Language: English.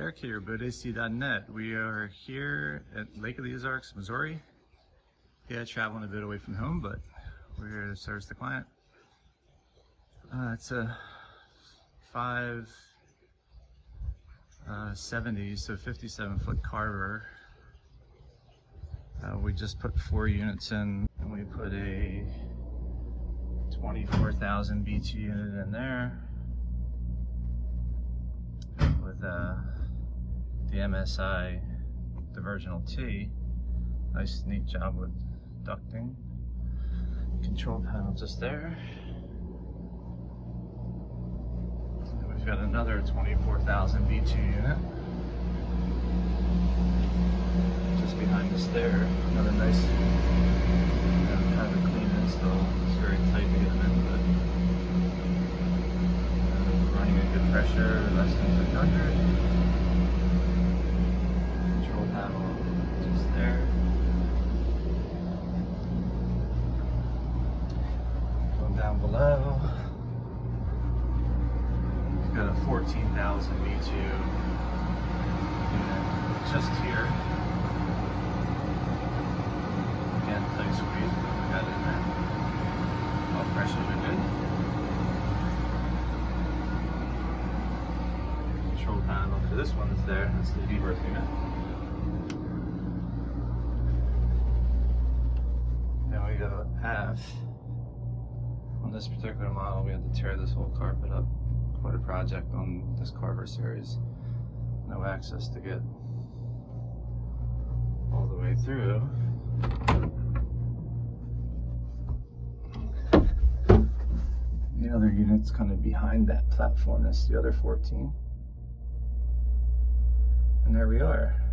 Eric here, BoatAC.net. We are here at Lake of the Ozarks, Missouri. Yeah, traveling a bit away from home, but we're here to service the client. It's a 570, so 57-foot Carver. We just put 4 units in, and we put a 24,000 BTU unit in there with the MSI diversional T. Nice neat job with ducting. Control panel just there. And we've got another 24,000 BTU unit just behind us there. Another nice kind of a clean install. It's very tight to get them in, but running at good pressure, less than 300. Control panel just there. Going down below, we've got a 14,000 BTU unit just here. Again, tight squeeze, but we got it in there. All pressures are good. Control panel for this one is there. That's the V-berth unit. Then we go aft. On this particular model, we had to tear this whole carpet up. Quite a project on this Carver series. No access to get all the way through. The other unit's kind of behind that platform. That's the other 14. And there we are.